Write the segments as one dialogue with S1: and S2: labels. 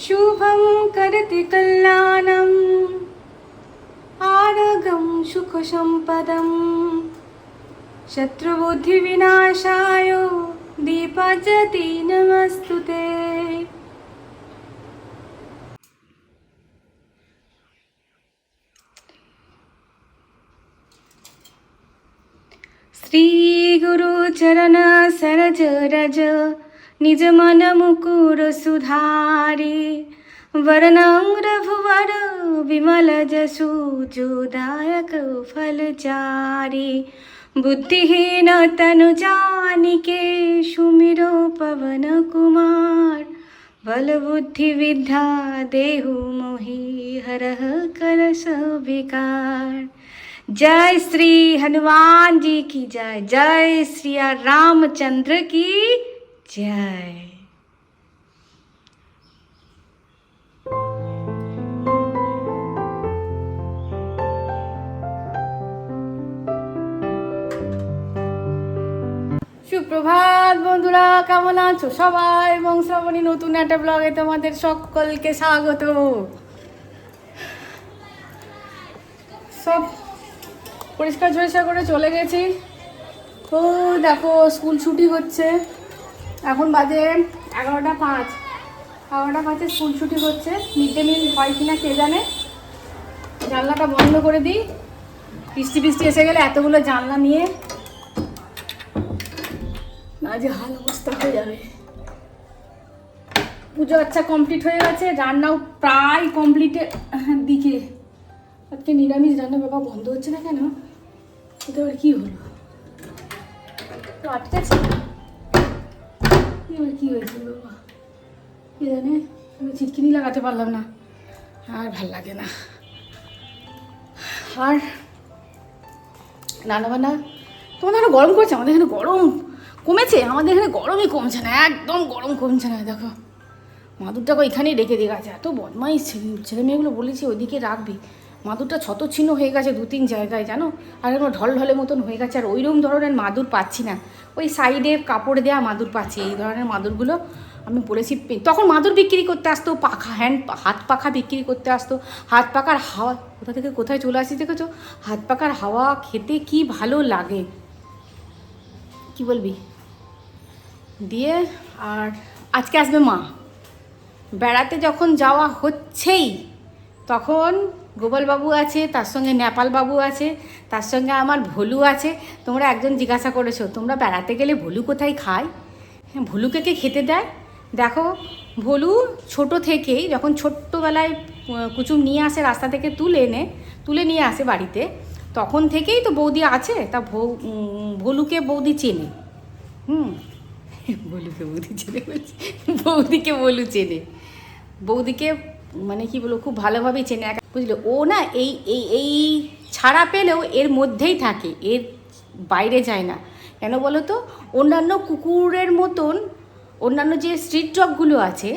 S1: शुभं करति कल्याणम् आरोग्यं सुखसम्पदं शत्रुबुद्धिविनाशाय दीपज्योति नमस्तुते। श्री गुरु चरण सरज रज निज मन मुकुर सुधारी वरनं रघुवर विमल जसु जोदायक फलचारी बुद्धिहीन तनु जानिके सुमिरो पवन कुमार बल बुद्धि विद्या देहु मोहि हरह कलश विकार। जय श्री हनुमान जी की जय, जय श्री रामचंद्र की जय। সুপ্রভাত বন্ধুরা, কেমন আছো সবাই? এবং শ্রাবণী নতুন একটা ব্লগে তোমাদের সকলকে স্বাগত। সব পরিষ্কার ঝরিষ্কার করে চলে গেছি। তো দেখো স্কুল ছুটি হচ্ছে, এখন বাজে 11:05। 11:05 স্কুল ছুটি হচ্ছে। মিড ডে মিল হয় কিনা কে জানে। জানলাটা বন্ধ করে দিই, বৃষ্টি বৃষ্টি এসে গেলে এতগুলো জানলা নিয়ে না যে হাল অবস্থা হয়ে যাবে। পুজো আচ্ছা কমপ্লিট হয়ে গেছে, রান্নাও প্রায় কমপ্লিটের দিকে। আজকে নিরামিষ রান্না, বাবা বন্ধ হচ্ছে না কেন? এটা আবার কী হলো? তো আটকেছে, এবার কী হয়েছে বাবা কে জানে। আমি চিটকিনি লাগাতে পারলাম না, আর ভাল লাগে না। আর রান্না বান্না তোমাদের এখানে গরম করছে? আমাদের এখানে গরম কমেছে, আমাদের এখানে গরমই কমছে না, একদম গরম কমছে না। দেখো মাদুরটাকে এখানেই রেখে দিয়ে গেছে, এত বদমাইশ ছেলে মেয়েগুলো। বলেছি ওইদিকে রাখবি, মাদুরটা ছতচ্ছিন্ন হয়ে গেছে 2-3 জায়গায় জানো, আর এরকম ঢলঢলে মতন হয়ে গেছে। আর ওইরকম ধরনের মাদুর পাচ্ছি না, ওই সাইডে কাপড় দেওয়া মাদুর পাচ্ছি। এই ধরনের মাদুরগুলো আমি বলেছি, তখন মাদুর বিক্রি করতে আসতো, পাখা হাত পাখা বিক্রি করতে আসতো। হাত পাখার হাওয়া কোথা থেকে কোথায় চলে আসি দেখেছো? হাত পাখার হাওয়া খেতে কি ভালো লাগে, কি বলবি। দিয়ে আর আজকে আসবে মা, বেড়াতে যখন যাওয়া হচ্ছেই তখন গোপালবাবু আছে, তার সঙ্গে নেপালবাবু আছে, তার সঙ্গে আমার ভোলু আছে। তোমরা একজন জিজ্ঞাসা করেছো তোমরা বেড়াতে গেলে ভোলু কোথায় খায়? হ্যাঁ, ভোলুকে কে খেতে দেয়? দেখো ভোলু ছোট থেকেই, যখন ছোট্টবেলায় কুচুম নিয়ে আসে রাস্তা থেকে তুলে নিয়ে আসে বাড়িতে, তখন থেকেই তো বৌদি আছে। তা ভোলুকে বৌদি চেনে। ভোলুকে বৌদি চেনে বলছি, বৌদিকে ভোলু চেনে। বৌদিকে মানে কি বলবো, খুব ভালোভাবেই চেনে, বুঝলে। ও না এই এই এই ছাড়া পেলেও এর মধ্যেই থাকে, এর বাইরে যায় না। কেন বলো তো? অন্যান্য কুকুরের মতন, অন্যান্য যে স্ট্রিট ডগগুলো আছে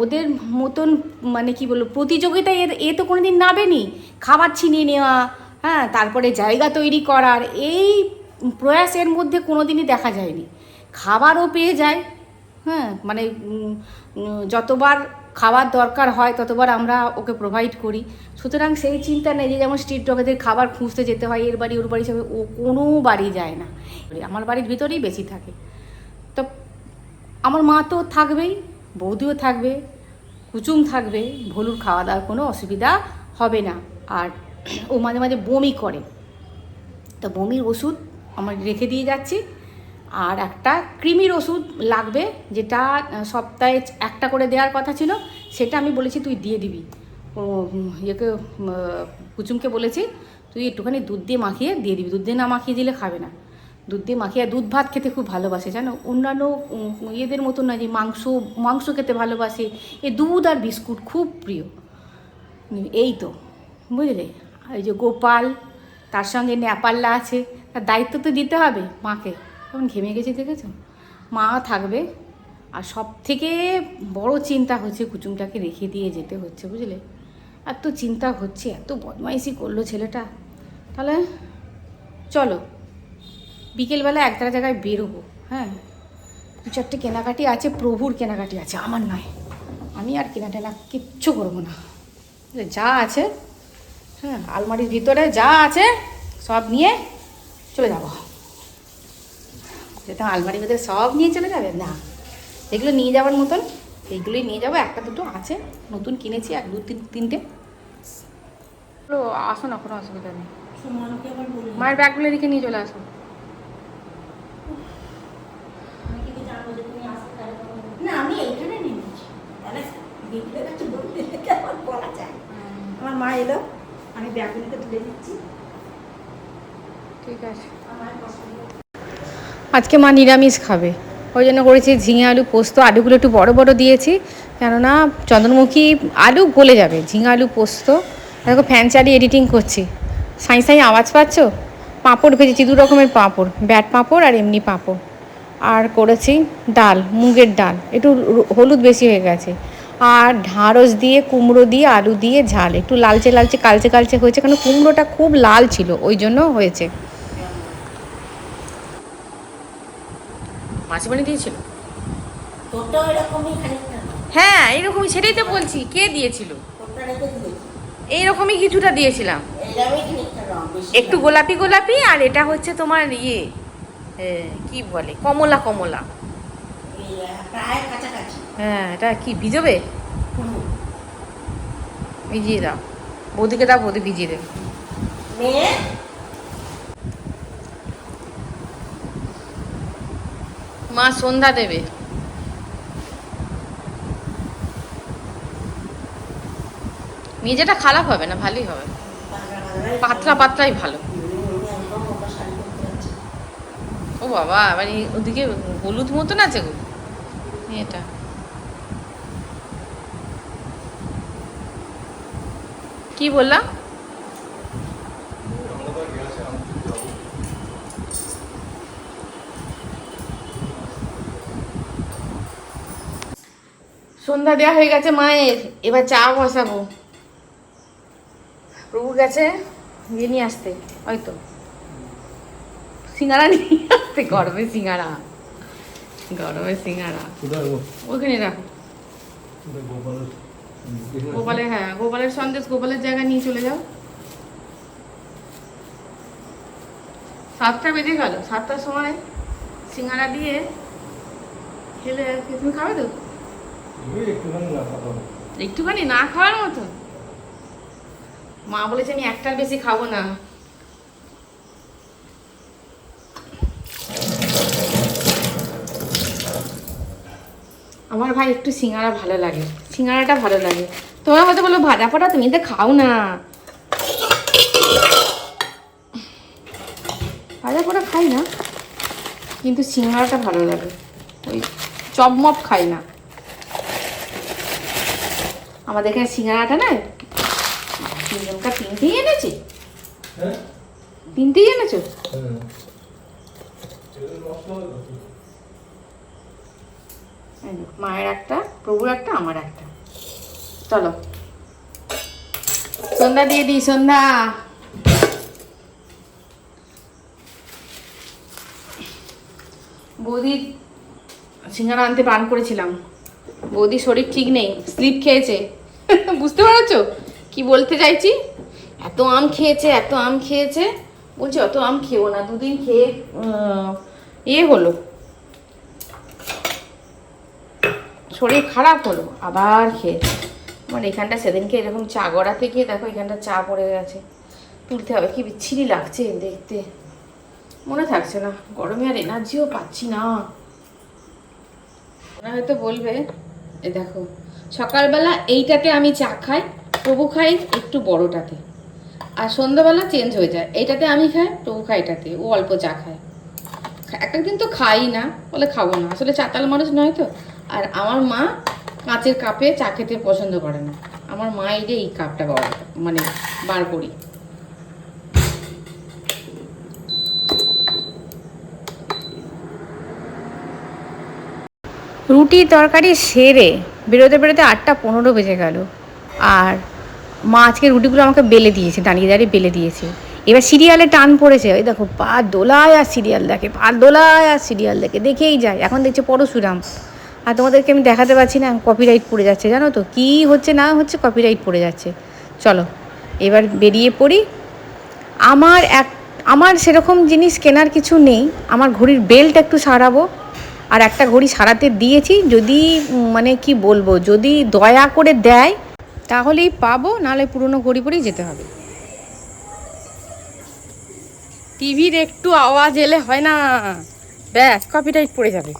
S1: ওদের মতন মানে কি বলবো প্রতিযোগিতায় এ তো কোনো দিন নামেনি। খাবার ছিনিয়ে নেওয়া, হ্যাঁ, তারপরে জায়গা তৈরি করার এই প্রয়াস এর মধ্যে কোনো দিনই দেখা যায়নি। খাবারও পেয়ে যায়, হ্যাঁ, মানে যতবার খাবার দরকার হয় ততবার আমরা ওকে প্রোভাইড করি। সুতরাং সেই চিন্তা নেই যে যেমন স্ট্রিট ডগেদের খাবার খুঁজতে যেতে হয় এর বাড়ি ওর বাড়ি হিসাবে, ও কোনো বাড়ি যায় না, আমার বাড়ির ভিতরেই বেশি থাকে। তো আমার মা তো থাকবেই, বৌদিও থাকবে, কুচুম থাকবে, ভোলুর খাওয়া দাওয়ার কোনো অসুবিধা হবে না। আর ও মাঝে মাঝে বমি করে, তো বমির ওষুধ আমার রেখে দিয়ে যাচ্ছি। আর একটা কৃমির ওষুধ লাগবে, যেটা সপ্তাহে একটা করে দেওয়ার কথা ছিল, সেটা আমি বলেছি তুই দিয়ে দিবি। ইয়েকে কুচুমকে বলেছি তুই একটুখানি দুধ দিয়ে মাখিয়ে দিয়ে দিবি। দুধ দিয়ে না মাখিয়ে দিলে খাবে না, দুধ দিয়ে মাখিয়ে। দুধ ভাত খেতে খুব ভালোবাসে জানো, অন্যান্য ইয়েদের মতন না যে মাংস খেতে ভালোবাসে, এ দুধ আর বিস্কুট খুব প্রিয়। এই তো বুঝলে। এই যে গোপাল, তার সঙ্গে নেপাল্লা আছে, তার দায়িত্ব তো দিতে হবে মাকে। কেমন ঘেমে গেছে দেখেছো? মা থাকবে। আর সব থেকে বড় চিন্তা হচ্ছে কুচুমটাকে রেখে দিয়ে যেতে হচ্ছে, বুঝলে। এত চিন্তা হচ্ছে, এত বদমাইশি করলো ছেলেটা। তাহলে চলো বিকেলবেলা একটা জায়গায় বেরোবো। হ্যাঁ, 2-4টে কেনাকাটি আছে, প্রভুর কেনাকাটি আছে, আমার নয়। আমি আর কেনা টেনা কিচ্ছু করবো না, যা আছে হ্যাঁ আলমারির ভিতরে যা আছে সব নিয়ে চলে যাব। যেটা আলমারির ভিতরে সব নিয়ে চলে যাবে না, এগুলো নিয়ে যাওয়ার মতন এইগুলোই নিয়ে যাবো। একটা দুটো আছে নতুন কিনেছি, এক দু তিনটে। আসো না, কোনো অসুবিধা নেই, মায়ের ব্যাগগুলো এদিকে নিয়ে চলে আসো।
S2: না আমি এইখানে নেমেছি, বলা যায়। আমার মা এলো, আমি ব্যাগগুলোকে তুলে দিচ্ছি।
S1: ঠিক আছে, আজকে মা নিরামিষ খাবে, ওই জন্য করেছি ঝিঙে আলু পোস্ত। আলুগুলো একটু বড় বড় দিয়েছি, কেননা চন্দ্রমুখী আলু গলে যাবে। ঝিঙে আলু পোস্ত। দেখো ফ্যান চালিয়ে এডিটিং করছি, সাঁই সাঁই আওয়াজ পাচ্ছ। পাঁপড় ভেজেছি, দু রকমের পাঁপড়, ব্যাট পাঁপড় আর এমনি পাঁপড়। আর করেছি ডাল, মুগের ডাল, একটু হলুদ বেশি হয়ে গেছে। আর ঢ্যাঁড়স দিয়ে কুমড়ো দিয়ে আলু দিয়ে ঝাল, একটু লালচে লালচে কালচে কালচে হয়েছে, কারণ কুমড়োটা খুব লাল ছিল ওই জন্য হয়েছে। মাছি বানিয়ে দিয়েছিল,
S2: তোরটাও এরকমই খানিকটা,
S1: হ্যাঁ এইরকমই, সেটাই তো বলছি। কে দিয়েছিল?
S2: তোরটা রেখে দিয়েছি,
S1: এইরকমই কিছুটা দিয়েছিলাম,
S2: এইরকমই খানিকটা রং বেশি
S1: একটু গোলাপি গোলাপি। আর এটা হচ্ছে তোমার ইয়ে কি বলে, কমলা কমলা।
S2: প্রায় কাছাকাছি।
S1: হ্যাঁ, এটা কি ভিজবে? ভিজিয়ে দাও, বৌদিকে দাও, বৌদি ভিজিয়ে দেবে।
S2: মেয়ে
S1: মা সন্ধ্যা দেবে। নিজেটা খারাপ হবে না, ভালোই হবে, পাতলা পাতলাই ভালো। ও বাবা, আবার ওদিকে হলুদ মতন আছে গো এটা। কি বললাম? সন্ধ্যা দেওয়া হয়ে গেছে মায়ের, এবার চা বসাবো। প্রভু গেছে ইয়ে নিয়ে আসতে, হয়তো সিঙ্গারা নিয়ে আসতে। গরমে সিঙ্গারা, গরমে সিঙ্গারা ওখানে রাখো। গোপালের, হ্যাঁ গোপালের সন্দেশ গোপালের জায়গায় নিয়ে চলে যাও। 7টা বেজে গেল, 7টার সময় সিঙ্গারা দিয়ে খেলে তুমি খাবে তো? একটুখানি না খাওয়ার মতো? মা বলেছে আমি একটার বেশি খাবো না। আমার ভাই একটু সিঙ্গারা ভালো লাগে, সিঙ্গারাটা ভালো লাগে। তোমরা হয়তো বলো ভাজা পোড়া তুমি তো খাও না, ভাজা পোড়া খাই না, কিন্তু সিঙ্গারাটা ভালো লাগে। ওই চপমপ খাই না। আমাদের এখানে সিঙ্গারাটা না তিনজনকার তিনটেই এনেছি, তিনটেই এনেছো। মায়ের একটা, প্রভুর একটা, আমার একটা। চলো সন্ধ্যা দিয়ে দিই, সন্ধ্যা। বৌদি সিঙ্গারা আনতে বারণ করেছিলাম, বৌদি শরীর ঠিক নেই, স্লিপ খেয়েছে। বুঝতে পারছো কি বলতে চাইছি? এত আম খেয়েছে, এত আম খেয়েছে, বলছি অত আম খেও না, দুদিন খেয়ে ইয়ে হলো, শরীর খারাপ হলো, আবার খেয়েছে। আমার এখানটা সেদিনকে এরকম চা গড়াতে গিয়ে দেখো এখানটা চা পড়ে গেছে, তুলতে হবে। কি বিচ্ছিরি লাগছে দেখতে, মনে থাকছে না, গরমে আর এনার্জিও পাচ্ছি না। ওরা হয়তো বলবে এ দেখো সকালবেলা এইটাতে আমি চা খাই, প্রভু খাই একটু বড়টাতে, আর সন্ধ্যাবেলা চেঞ্জ হয়ে যায়, এইটাতে আমি খাই, প্রভু খাই এটাতে, ও অল্প চা খায়। একটা দিন তো খাই না, বলে খাবো না, আসলে চাতাল মানুষ নয় তো। আর আমার মা কাঁচের কাপে চা খেতে পছন্দ করে না, আমার মা এই কাপটা মানে বার করি। রুটি তরকারি সেরে বেরোতে বেরোতে 8টা 15 বেজে গেল। আর মা আজকে রুটিগুলো আমাকে বেলে দিয়েছে, দাঁড়িয়ে দাঁড়িয়ে বেলে দিয়েছে। এবার সিরিয়ালে টান পড়েছে, ওই দেখো পা দোলায় আর সিরিয়াল দেখে, পা দোলায় আর সিরিয়াল দেখে, দেখেই যায়। এখন দেখছে পরশুরাম, আর তোমাদেরকে আমি দেখাতে পারছি না, কপিরাইট পড়ে যাচ্ছে, জানো তো কী হচ্ছে না হচ্ছে, কপিরাইট পড়ে যাচ্ছে। চলো এবার বেরিয়ে পড়ি। আমার সেরকম জিনিস কেনার কিছু নেই, আমার ঘড়ির বেল্ট একটু সারাবো, আর একটা ঘড়ি সারাতে দিয়েছি, যদি মানে কি বলবো, যদি দয়া করে দেয় তাহলেই পাবো, নাহলে পুরনো ঘড়ি পরেই যেতে হবে। টিভির একটু আওয়াজ এলে হয় না, ব্যাস কপিরাইট পড়ে যাবে।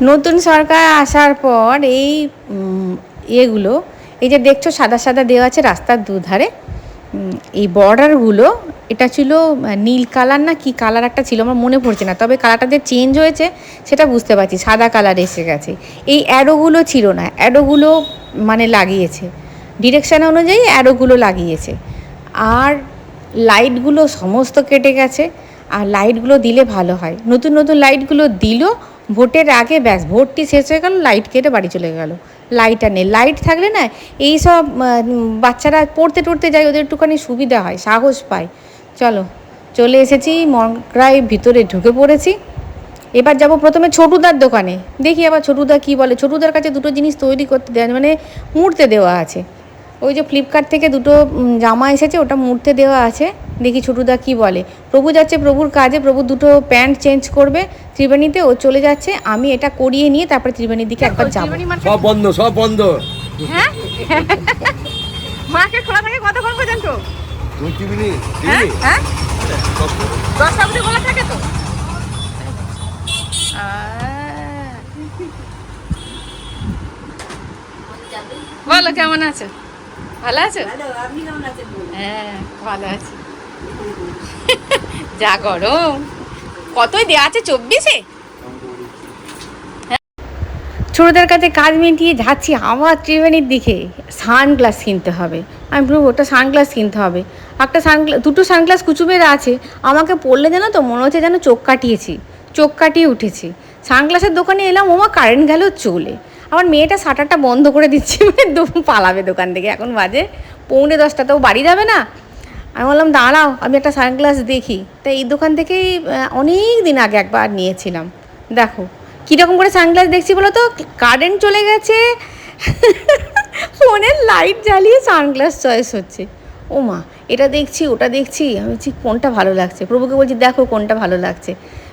S1: নতুন সরকার আসার পর এই ইয়েগুলো, এই যে দেখছো সাদা সাদা দেওয়া আছে রাস্তার দুধারে, এই বর্ডারগুলো, এটা ছিল নীল কালার না কি কালার একটা ছিল, আমার মনে পড়ছে না, তবে কালারটা যে চেঞ্জ হয়েছে সেটা বুঝতে পারছি, সাদা কালার এসে গেছে। এই অ্যারোগুলো ছিল না, অ্যারোগুলো মানে লাগিয়েছে, ডিরেকশান অনুযায়ী অ্যারোগুলো লাগিয়েছে। আর লাইটগুলো সমস্ত কেটে গেছে, আর লাইটগুলো দিলে ভালো হয়, নতুন নতুন লাইটগুলো দিল ভোটের আগে, ব্যাস ভোটটি শেষ হয়ে গেল, লাইট কেটে বাড়ি চলে গেল। লাইট আর নেই, লাইট থাকলে না এই সব বাচ্চারা পড়তে টড়তে যায়, ওদের একটুখানি সুবিধা হয়, সাহস পায়। চলো চলে এসেছি মগরায়, ভিতরে ঢুকে পড়েছি। এবার যাব প্রথমে ছোটুদার দোকানে, দেখি আবার ছোটুদা কী বলে। ছোটুদার কাছে দুটো জিনিস তৈরি করতে দেওয়া, মানে মুড়তে দেওয়া আছে, ওই যে ফ্লিপকার্ট থেকে দুটো জামা এসেছে, ওটা মুড়তে দেওয়া আছে, দেখি ছোটুদা কী বলে। প্রভু যাচ্ছে প্রভুর কাজে, প্রভু দুটো প্যান্ট চেঞ্জ করবে ত্রিবেণীতে, ও চলে যাচ্ছে, আমি এটা করিয়ে নিয়ে তারপরে ত্রিবেণীর দিকে একবার যাবো।
S3: সব বন্ধ, সব বন্ধ।
S1: হ্যাঁ মার্কেট খোলা থাকে কতক্ষণ পর্যন্ত? হ্যাঁ হ্যাঁ 10টা অবধি খোলা থাকে তো। বলো কেমন আছো? ভালো আছো?
S2: আপনি কেমন আছেন?
S1: হ্যাঁ ভালো আছি। যা গরম, কতই দেওয়া আছে 24-এ। ছোটদের কাছে কাজ মিটিয়ে যাচ্ছি আবার ত্রিবেণীর দিকে, সানগ্লাস কিনতে হবে। আমি বলবো ওটা সানগ্লাস কিনতে হবে, একটা দুটো সানগ্লাস কুচুমের আছে, আমাকে পড়লে যেন তো মনে হচ্ছে যেন চোখ কাটিয়েছি, চোখ কাটিয়ে উঠেছি। সানগ্লাসের দোকানে এলাম, ওমা কারেন্ট গেল চলে, আমার মেয়েটা শাটারটা বন্ধ করে দিচ্ছে, মানে পালাবে দোকান থেকে, এখন বাজে 9:45, তো বাড়ি যাবে না। আমি বললাম দাঁড়াও আমি একটা সানগ্লাস দেখি, তাই এই দোকান থেকেই অনেক দিন আগে একবার নিয়েছিলাম। দেখো কীরকম করে সানগ্লাস দেখছি বলো তো, কারেন্ট চলে গেছে, ফোনের লাইট জ্বালিয়ে সানগ্লাস চয়েস হচ্ছে। ও মা, এটা দেখছি ওটা দেখছি, আমি বলছি কোনটা ভালো লাগছে, প্রভুকে বলছি দেখো কোনটা ভালো লাগছে,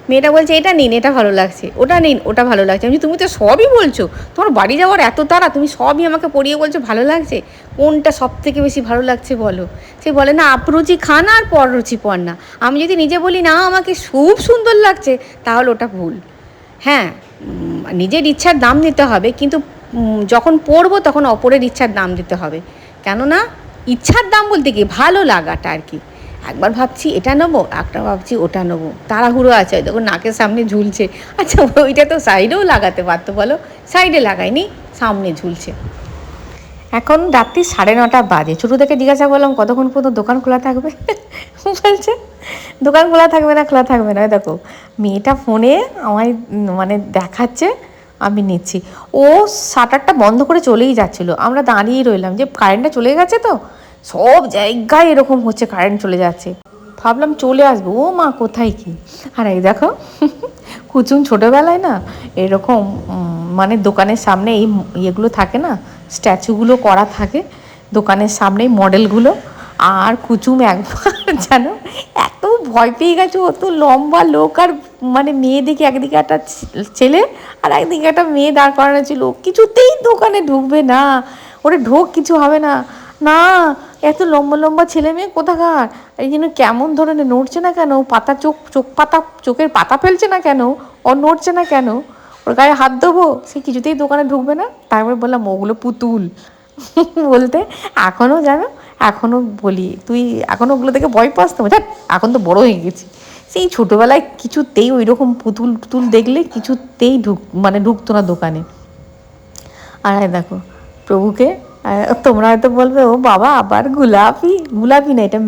S1: মেয়েটা বলছে এটা নিন এটা ভালো লাগছে, ওটা নিন ওটা ভালো লাগছে। আমি তুমি তো সবই বলছো, তোমার বাড়ি যাওয়ার এত তাড়া, তুমি সবই আমাকে পড়িয়ে বলছো ভালো লাগছে, কোনটা সব থেকে বেশি ভালো লাগছে বলো। সে বলে না আপরুচি খান আর পররুচি পর না, আমি যদি নিজে বলি না আমাকে খুব সুন্দর লাগছে, তাহলে ওটা ভুল। হ্যাঁ নিজের ইচ্ছার দাম দিতে হবে, কিন্তু যখন পড়বো তখন অপরের ইচ্ছার দাম দিতে হবে। কেননা ইচ্ছার দাম বলতে কি ভালো লাগাটা আর কি। একবার ভাবছি এটা নেবো, একটা ভাবছি ওটা নেবো, তাড়াহুড়ো আছে, দেখো নাকের সামনে ঝুলছে, আচ্ছা ওইটা তো সাইডেও লাগাতে পারতো, বলো সাইডে লাগাইনি, সামনে ঝুলছে। এখন রাত্রি 9:30 বাজে, ছোটোদেরকে জিজ্ঞাসা করলাম কতক্ষণ পর্যন্ত দোকান খোলা থাকবে, বলছে দোকান খোলা থাকবে না, খোলা থাকবে না। দেখো মেয়েটা ফোনে আমায় মানে দেখাচ্ছে, আমি নিচ্ছি, ও শাটারটা বন্ধ করে চলেই যাচ্ছিলো, আমরা দাঁড়িয়েই রইলাম যে কারেন্টটা চলে গেছে তো, সব জায়গায় এরকম হচ্ছে কারেন্ট চলে যাচ্ছে, ভাবলাম চলে আসবো, ও মা কোথায় কি। আর এই দেখো কুচুম ছোটোবেলায় না এরকম মানে দোকানের সামনে এই ইয়েগুলো থাকে না, স্ট্যাচুগুলো করা থাকে দোকানের সামনে, মডেলগুলো। আর কুচুম একবার জানো এত ভয় পেয়ে গেছে, অত লম্বা লোক, আর মানে মেয়ে দেখে একদিকে একটা ছেলে আর একদিকে একটা মেয়ে দাঁড় করানো ছিল, কিছুতেই দোকানে ঢুকবে না, ওরে ঢোক কিছু হবে না, না এত লম্বা লম্বা ছেলে মেয়ে কোথাকার, এই জন্য কেমন ধরনের নড়ছে না কেন, পাতা চোখ পাতা চোখের পাতা ফেলছে না কেন, ও নড়ছে না কেন, ওর ওর গায়ে হাত দেবো, সে কিছুতেই দোকানে ঢুকবে না। তারপর বললাম ওগুলো পুতুল বলতে এখনও জানো, এখনও বলি তুই এখনও ওগুলো থেকে ভয় পাস তো? এখন তো বড় হয়ে গেছি। সেই ছোটোবেলায় কিছুতেই ওই রকম পুতুল টুতুল দেখলে কিছুতেই ঢুকতো না দোকানে। আর দেখো প্রভুকে, তোমরা হয়তো বলবে ও বাবা আবার গোলাপি, গোলাপি না, এটা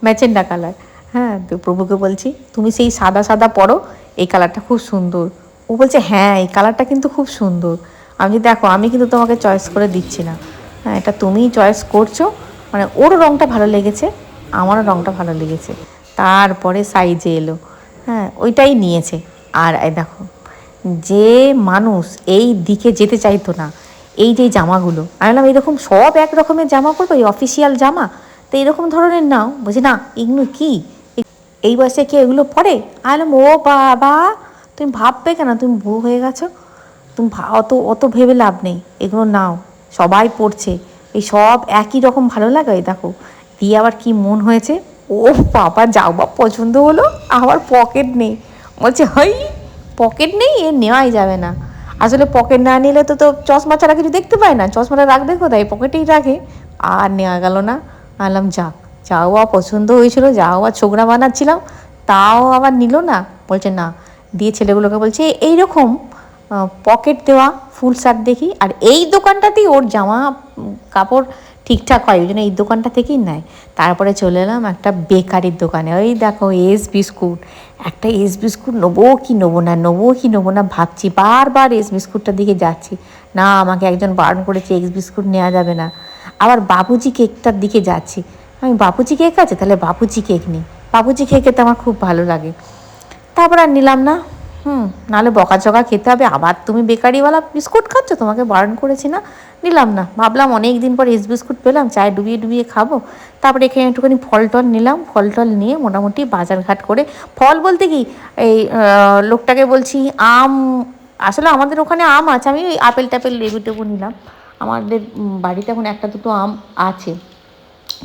S1: ম্যাচেন্ডা কালার। হ্যাঁ, তো প্রভুকে বলছি তুমি সেই সাদা সাদা পরো, এই কালারটা খুব সুন্দর। ও বলছে হ্যাঁ এই কালারটা কিন্তু খুব সুন্দর। আমি দেখো আমি কিন্তু তোমাকে চয়েস করে দিচ্ছি না, হ্যাঁ এটা তুমিই চয়েস করছো। মানে ওর রঙটা ভালো লেগেছে, আমারও রঙটা ভালো লেগেছে, তারপরে সাইজে এলো, হ্যাঁ ওইটাই নিয়েছে। আর এই দেখো যে মানুষ এই দিকে যেতে চাইতো না, এই যে জামাগুলো আমি বললাম এইরকম সব এক রকমের জামা পরবো, এই অফিসিয়াল জামা, তো এইরকম ধরনের নাও। বলছি না এগুলো কি, এই বয়সে কি এগুলো পরে? আমি বললাম ও বাবা তুমি ভাববে কেন, তুমি বুড়ো হয়ে গেছো, তুমি অত অত ভেবে লাভ নেই, এগুলো নাও, সবাই পড়ছে, এই সব একই রকম ভালো লাগে। এই দেখো দিয়ে আবার কি মন হয়েছে, ও বাবা যাও বা পছন্দ হলো, আবার পকেট নেই। বলছে হই পকেট নেই, এ নেওয়াই যাবে না। আসলে পকেট না নিলে তো চশমা ছাড়া কিছু দেখতে পায় না, চশমাটা রাখবে কোথায়, পকেটেই রাখে। আর নেওয়া গেল না। আনলাম যাক, যাও বা পছন্দ হয়েছিল, যাও বা ছোকরা বানাচ্ছিলাম, তাও আবার নিল না। বলছে না, দিয়ে ছেলেগুলোকে বলছে এইরকম পকেট দেওয়া ফুল শার্ট দেখি, আর এই দোকানটাতেই ওর জামা কাপড় ঠিকঠাক হয়, ওই জন্য এই দোকানটা থেকেই নেয়। তারপরে চলে এলাম একটা বেকারির দোকানে, ওই দেখো এস বিস্কুট, একটা এস বিস্কুট নেবো কি নেবো না ভাবছি, বারবার এস বিস্কুটটার দিকে যাচ্ছি, না আমাকে একজন বারণ করেছে এস বিস্কুট নেওয়া যাবে না। আবার বাবুজি কেকটার দিকে যাচ্ছি, আমি বাবুজি কেক আছে তাহলে বাবুজি কেক নিই, বাবুজি কেক খেতে আমার খুব ভালো লাগে। তারপর আর নিলাম না, নাহলে বকাঝকা খেতে হবে, আবার তুমি বেকারিওয়ালা বিস্কুট খাচ্ছ, তোমাকে বারণ করেছি না। নিলাম না, ভাবলাম অনেক দিন পর এস বিস্কুট পেলাম, চায়ে ডুবিয়ে ডুবিয়ে খাবো। তারপরে এখানে একটুখানি ফল টল নিলাম, ফল টল নিয়ে মোটামুটি বাজারঘাট করে, ফল বলতে কি এই লোকটাকে বলছি আম, আসলে আমাদের ওখানে আম আছে, আমি ওই আপেল টাপেল লেবু টেবু নিলাম, আমাদের বাড়িতে এখন একটা দুটো আম আছে।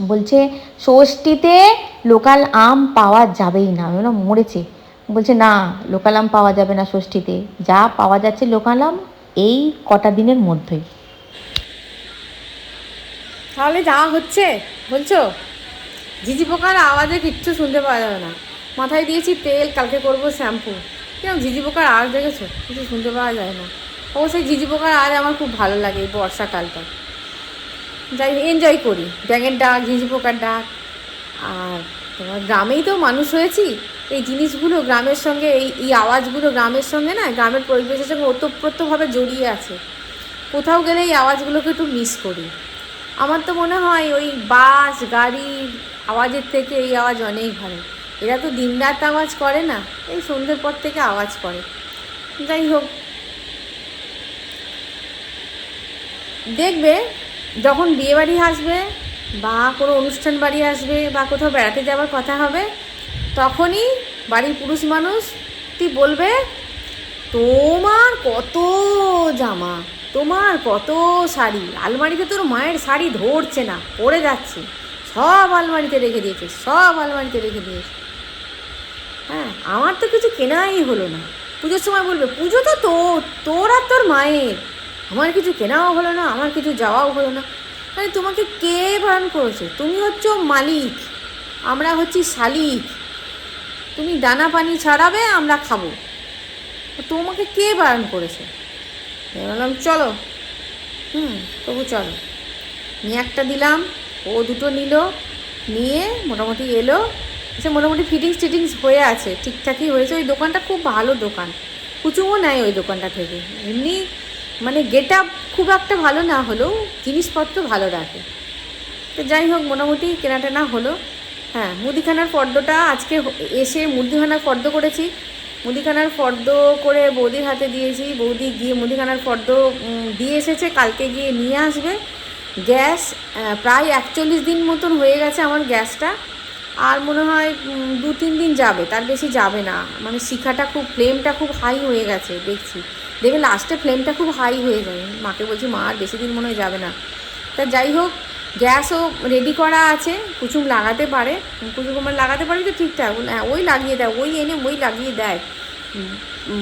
S1: বলছে ষষ্ঠীতে লোকাল আম পাওয়া যাবেই না, আমি বললাম মরেছে। বলছে না লোকাল আম পাওয়া যাবে না ষষ্ঠীতে, যা পাওয়া যাচ্ছে লোকাল আম এই কটা দিনের মধ্যেই।
S3: তাহলে যা হচ্ছে বলছো, ঝিঝি পোকার আওয়াজে কিচ্ছু শুনতে পাওয়া যাবে না। মাথায় দিয়েছি তেল, কালকে করবো শ্যাম্পু, কিরকম ঝিঝি পোকার আওয়াজ দেখেছো, কিছু শুনতে পাওয়া যায় না। অবশ্যই ঝিঝি পোকার আওয়াজ আমার খুব ভালো লাগে, এই বর্ষাকালটা যাই এনজয় করি, ব্যাঙের ডাক, ঝিঝি পোকার ডাক। আর তোমার গ্রামেই তো মানুষ হয়েছি, এই জিনিসগুলো গ্রামের সঙ্গে, এই আওয়াজগুলো গ্রামের সঙ্গে না, গ্রামের পরিবেশের সঙ্গে ওতপ্রোতভাবে জড়িয়ে আছে। কোথাও গেলে এই আওয়াজগুলোকে একটু মিস করি। আমার তো মনে হয় ওই বাস গাড়ির আওয়াজের থেকে এই আওয়াজ অনেক ভালো। এরা তো দিনরাত আওয়াজ করে না, এই সন্ধ্যের পর থেকে আওয়াজ করে। যাই হোক, দেখবে যখন বিয়েবাড়ি আসবে বা কোনো অনুষ্ঠান বাড়ি আসবে বা কোথাও বেড়াতে যাওয়ার কথা হবে, তখনই বাড়ির পুরুষ মানুষ তুই বলবে তোমার কত জামা, তোমার কত শাড়ি, আলমারিতে তোর মায়ের শাড়ি ধরছে না, পড়ে যাচ্ছে, সব আলমারিতে রেখে দিয়েছে, সব আলমারিতে রেখে দিয়েছে। হ্যাঁ, আমার তো কিছু কেনাই হলো না। পুজোর সময় বলবে পুজো তো তোর আর তোর মায়ের, আমার কিছু কেনাও হলো না, আমার কিছু যাওয়াও হলো না। মানে তোমাকে কে বারণ করেছে? তুমি হচ্ছ মালিক, আমরা হচ্ছি শালিক। তুমি দানা পানি ছড়াবে, আমরা খাবো, তোমাকে কে বারণ করেছে? বললাম চলো, তবু চলো, নিয়ে একটা দিলাম, ও দুটো নিল, নিয়ে মোটামুটি এলো, সে মোটামুটি ফিটিংস হয়ে আছে, ঠিকঠাকই হয়েছে। ওই দোকানটা খুব ভালো দোকান, কুচুমও নেয় ওই দোকানটা থেকে। এমনি মানে গেট আপ খুব একটা ভালো না হলেও জিনিসপত্র ভালো রাখে। তো যাই হোক মোটামুটি কেনাটেনা হলো। হ্যাঁ, মুদিখানার ফর্দটা আজকে এসে মুদিখানার ফর্দ করেছি, মুদিখানার ফর্দ করে বৌদির হাতে দিয়েছি, বৌদি গিয়ে মুদিখানার ফর্দ দিয়ে এসেছে, কালকে গিয়ে নিয়ে আসবে। গ্যাস প্রায় 41 দিন মতন হয়ে গেছে আমার গ্যাসটা, আর মনে হয় 2-3 দিন যাবে, তার বেশি যাবে না। মানে শিখাটা খুব, ফ্লেমটা খুব হাই হয়ে গেছে, দেখবে লাস্টে ফ্লেমটা খুব হাই হয়ে যায়। মাকে বলছি মা আর বেশি দিন মনে হয় যাবে না। তা যাই হোক, গ্যাসও রেডি করা আছে, কুচুম লাগাতে পারে, কুচুম লাগাতে পারি তো ঠিকঠাক, ওই লাগিয়ে দেয়, ওই এনে ওই লাগিয়ে দেয়।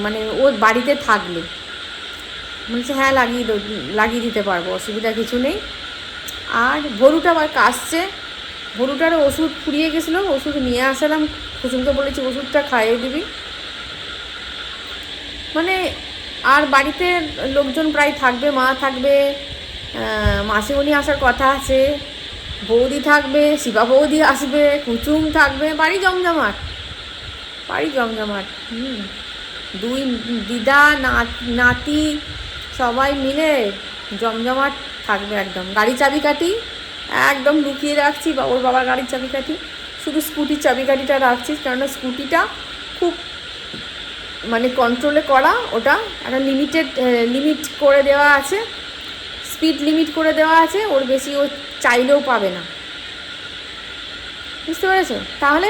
S3: মানে ও বাড়িতে থাকলে বলছে হ্যাঁ লাগিয়ে দিতে পারবো, অসুবিধা কিছু নেই। আর ভরুটা আবার কাশছে, ভরুটারও ওষুধ ফুরিয়ে গেছিলো, ওষুধ নিয়ে আসলাম, কুসুমকে বলেছি ওষুধটা খাইয়ে দিবি। মানে আর বাড়িতে লোকজন প্রায় থাকবে, মা থাকবে, মাসিমণি আসার কথা আছে, বৌদি থাকবে, শিবা বৌদি আসবে, কুচুম থাকবে, বাড়ি জমজমাট, বাড়ি জমজমাট। দুই দিদা নাতি সবাই মিলে জমজমাট থাকবে একদম। গাড়ি চাবিকাঠি একদম লুকিয়ে রাখছি, ওর বাবার গাড়ির চাবিকাঠি, শুধু স্কুটির চাবিকাঠিটা রাখছি, কেননা স্কুটিটা খুব মানে কন্ট্রোলে করা, ওটা একটা লিমিট করে দেওয়া আছে, স্পিড লিমিট করে দেওয়া আছে, ওর বেশি ও চাইলেও পাবে না, বুঝতে পেরেছো? তাহলে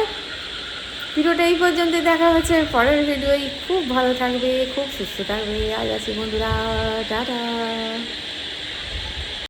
S3: ভিডিওটা এই পর্যন্ত, দেখা হচ্ছে পরের ভিডিওই। খুব ভালো থাকবে, খুব সুস্থ থাকবে। আজ আছি বন্ধুরা, টাটা।